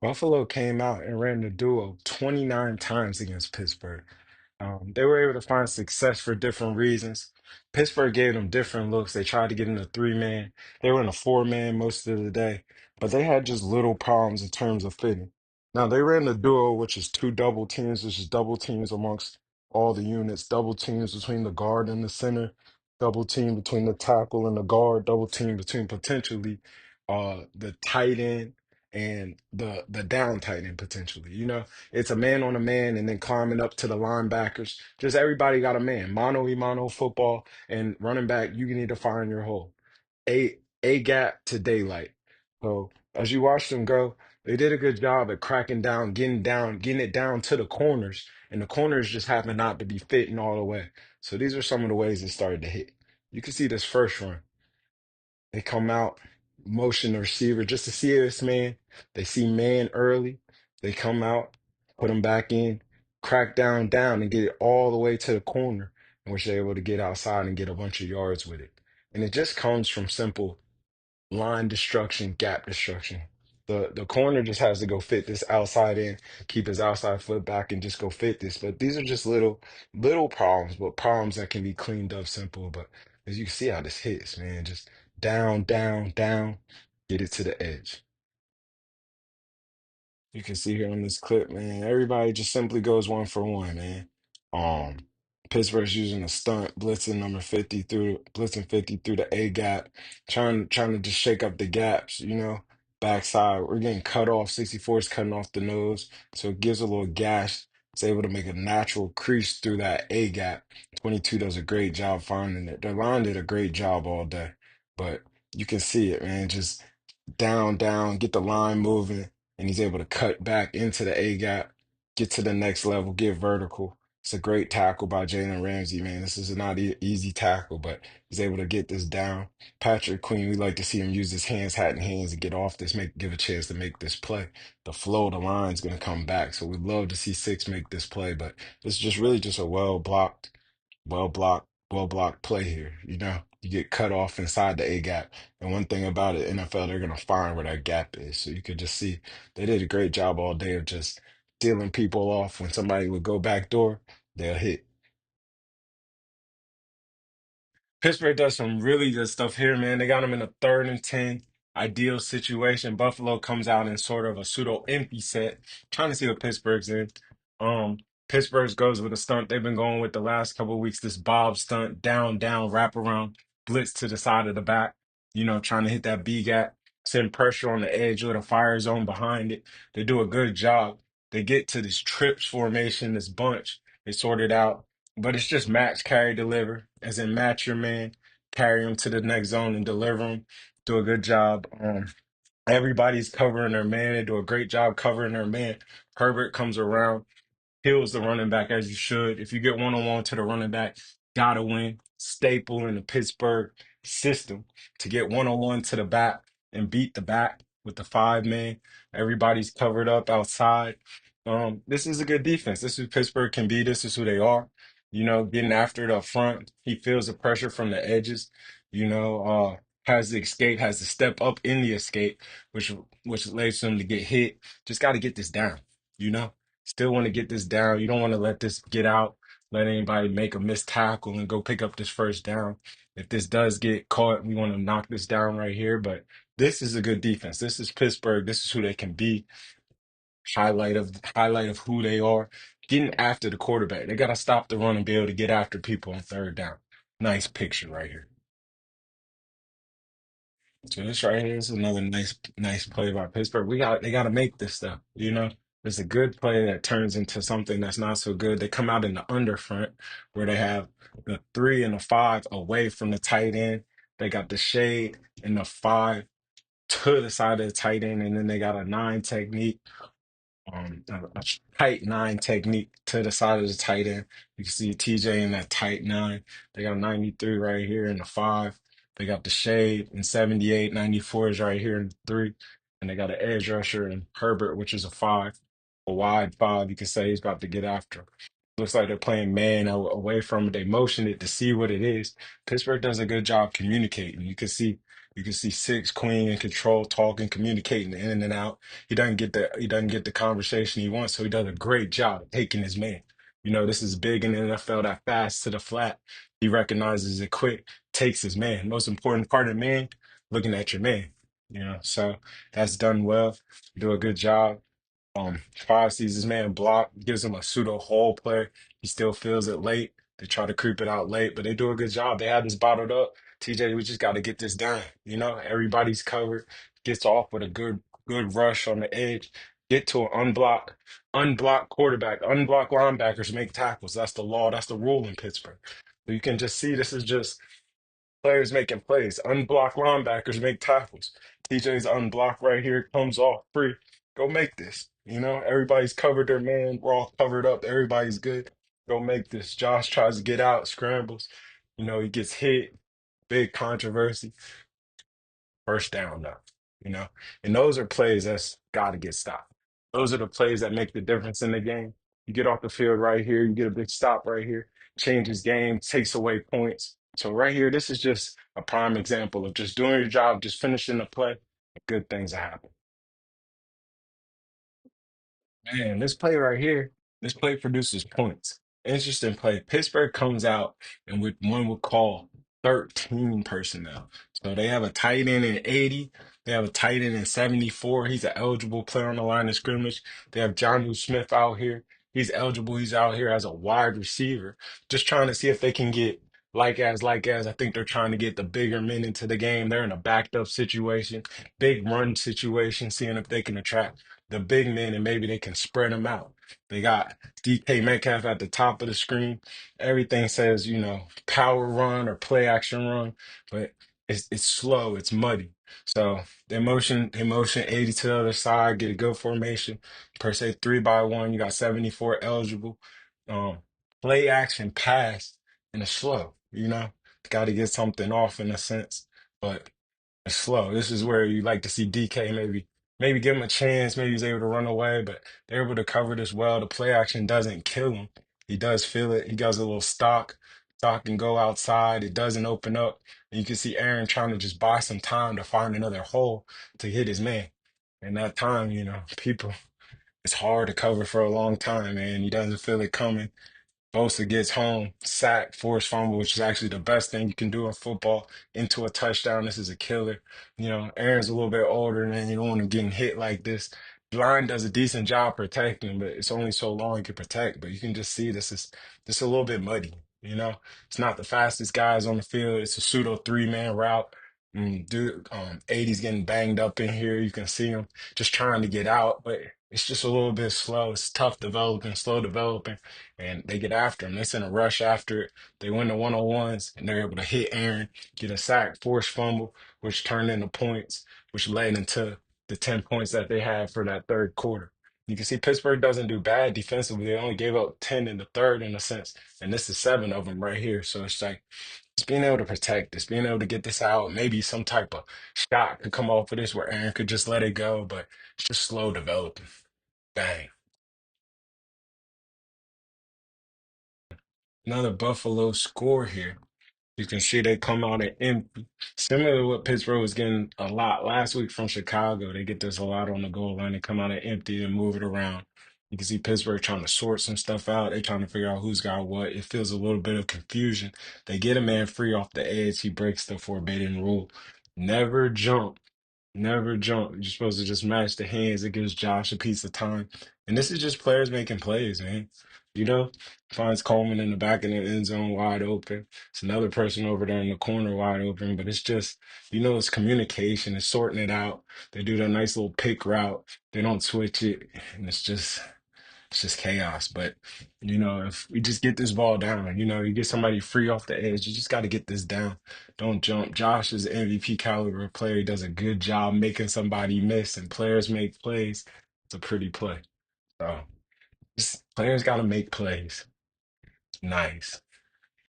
Buffalo came out and ran the duo 29 times against Pittsburgh. They were able to find success for different reasons. Pittsburgh gave them different looks. They tried to get in a three-man. They were in a four-man most of the day, but they had just little problems in terms of fitting. Now, they ran the duo, which is two double teams, which is double teams amongst all the units, double teams between the guard and the center, double team between the tackle and the guard, double team between potentially the tight end and the down tight end potentially. It's a man on a man and then climbing up to the linebackers. Just everybody got a man. Mano y mano football and running back, you need to find your hole. A gap to daylight. So as you watch them go, they did a good job at cracking down, getting it down to the corners, and the corners just happen not to be fitting all the way. So these are some of the ways it started to hit. You can see this first run. They come out, motion the receiver just to see this man. They see man early. They come out, put him back in, crack down, and get it all the way to the corner, in which they're able to get outside and get a bunch of yards with it. And it just comes from simple line destruction, gap destruction. The corner just has to go fit this outside in, keep his outside foot back, and just go fit this. But these are just little problems, but problems that can be cleaned up simple. But as you can see how this hits, man, just down, get it to the edge. You can see here on this clip, man, everybody just simply goes one for one, man. Um, Pittsburgh's using a stunt, blitzing 50 through the A gap, trying to just shake up the gaps, backside. We're getting cut off. 64 is cutting off the nose, so it gives a little gash. It's able to make a natural crease through that A gap. 22 does a great job finding it. The line did a great job all day, but you can see it, man. Just down, get the line moving, and he's able to cut back into the A gap, get to the next level, get vertical. It's a great tackle by Jalen Ramsey, man. This is not easy tackle, but he's able to get this down. Patrick Queen, we like to see him use his hands, hat, and hands, and get off this, give a chance to make this play. The flow of the line is going to come back, so we'd love to see Six make this play, but it's just really just a well blocked play here. You get cut off inside the A gap. And one thing about it, NFL, they're gonna find where that gap is. So you could just see they did a great job all day of just dealing people off. When somebody would go back door, they'll hit. Pittsburgh does some really good stuff here, man. They got him in a 3rd and 10, ideal situation. Buffalo comes out in sort of a pseudo empty set, trying to see what Pittsburgh's in. Um, Pittsburgh's goes with a stunt they've been going with the last couple of weeks. This Bob stunt, down, wrap around, blitz to the side of the back. Trying to hit that B gap, send pressure on the edge with a fire zone behind it. They do a good job. They get to this trips formation, this bunch. They sort it out, but it's just match, carry, deliver, as in match your man, carry him to the next zone and deliver him. Do a good job. Everybody's covering their man. They do a great job covering their man. Herbert comes around, Hill's the running back as you should. If you get one-on-one to the running back, gotta win. Staple in the Pittsburgh system to get one-on-one to the back and beat the back with the 5 man. Everybody's covered up outside. This is a good defense. This is Pittsburgh can be. This is who they are. Getting after it up front. He feels the pressure from the edges. Has the escape, has to step up in the escape, which leads him to get hit. Just got to get this down. You know. Still want to get this down. You don't want to let this get out, let anybody make a missed tackle and go pick up this first down. If this does get caught, we want to knock this down right here. But this is a good defense. This is Pittsburgh. This is who they can be. Highlight of who they are. Getting after the quarterback. They got to stop the run and be able to get after people on 3rd down. Nice picture right here. So this right here is another nice play by Pittsburgh. They gotta make this stuff. It's a good play that turns into something that's not so good. They come out in the under front where they have the 3 and the 5 away from the tight end. They got the shade and the 5 to the side of the tight end, and then they got a 9 technique, a tight 9 technique to the side of the tight end. You can see TJ in that tight 9. They got a 93 right here in the 5. They got the shade in 78, 94 is right here in the 3. And they got an edge rusher in Herbert, which is a 5, a wide 5. You can say he's about to get after him. Looks like they're playing man away from it. They motion it to see what it is. Pittsburgh does a good job communicating. You can see You can see six Queen in control, talking, communicating in and out. He doesn't get the conversation he wants, so he does a great job taking his man. This is big in the NFL, that fast to the flat. He recognizes it quick, takes his man. Most important part of man, looking at your man. So that's done well. Do a good job. Five sees his man block, gives him a pseudo hole play. He still feels it late. They try to creep it out late, but they do a good job. They have this bottled up. TJ, we just got to get this done. Everybody's covered. Gets off with a good rush on the edge. Get to an unblock quarterback. Unblock linebackers make tackles. That's the law. That's the rule in Pittsburgh. So you can just see this is just players making plays. Unblocked linebackers make tackles. TJ's unblocked right here, comes off free. Go make this. Everybody's covered their man. We're all covered up. Everybody's good. Go make this. Josh tries to get out, scrambles. He gets hit. Big controversy. First down though, you know. And those are plays that's got to get stopped. Those are the plays that make the difference in the game. You get off the field right here, you get a big stop right here, changes game, takes away points. So right here, this is just a prime example of just doing your job, just finishing the play. Good things happen. Man, this play right here, this play produces points. Interesting play. Pittsburgh comes out and with one would call 13 personnel. So they have a tight end in 80. They have a tight end in 74. He's an eligible player on the line of scrimmage. They have John Smith out here. He's eligible. He's out here as a wide receiver. Just trying to see if they can get like as. I think they're trying to get the bigger men into the game. They're in a backed up situation, big run situation, seeing if they can attract the big men and maybe they can spread them out. They got DK Metcalf at the top of the screen. Everything says, power run or play action run, but it's slow, it's muddy. So they motion 80 to the other side, get a good formation. Per se, 3-by-1, you got 74 eligible. Um, Play action pass and it's slow, Got to get something off in a sense. But it's slow. This is where you like to see DK maybe give him a chance. Maybe he's able to run away, but they're able to cover this well. The play action doesn't kill him. He does feel it. He does a little stock and go outside. It doesn't open up. And you can see Aaron trying to just buy some time to find another hole to hit his man. And that time, people, it's hard to cover for a long time, man. He doesn't feel it coming. Bosa gets home, sack, forced fumble, which is actually the best thing you can do in football, into a touchdown. This is a killer. Aaron's a little bit older, and you don't want him getting hit like this. Line does a decent job protecting, but it's only so long you can protect. But you can just see this is a little bit muddy. It's not the fastest guys on the field. It's a pseudo three-man route. Dude, 80's getting banged up in here. You can see him just trying to get out, but it's just a little bit slow. It's tough developing, slow developing and they get after him. They send a rush after it. They win the one-on-ones, and they're able to hit Aaron, get a sack, force fumble, which turned into points, which led into the 10 points that they had for that third quarter. You can see Pittsburgh doesn't do bad defensively. They only gave up 10 in the third, in a sense, and this is seven of them right here. So it's like just being able to protect this, being able to get this out. Maybe some type of shot could come off of this where Aaron could just let it go, but it's just slow developing. Bang. Another Buffalo score here. You can see they come out and empty. Similar to what Pittsburgh was getting a lot last week from Chicago. They get this a lot on the goal line. They come out and empty and move it around. You can see Pittsburgh trying to sort some stuff out. They're trying to figure out who's got what. It feels a little bit of confusion. They get a man free off the edge. He breaks the forbidden rule. Never jump. Never jump. You're supposed to just match the hands. It gives Josh a piece of time. And this is just players making plays, man. You know, finds Coleman in the back of the end zone wide open. It's another person over there in the corner wide open. But it's just, it's communication. It's sorting it out. They do that nice little pick route. They don't switch it. And it's just chaos. But, if we just get this ball down, you get somebody free off the edge, you just got to get this down. Don't jump. Josh is an MVP caliber player. He does a good job making somebody miss, and players make plays. It's a pretty play. So, just, players got to make plays. Nice.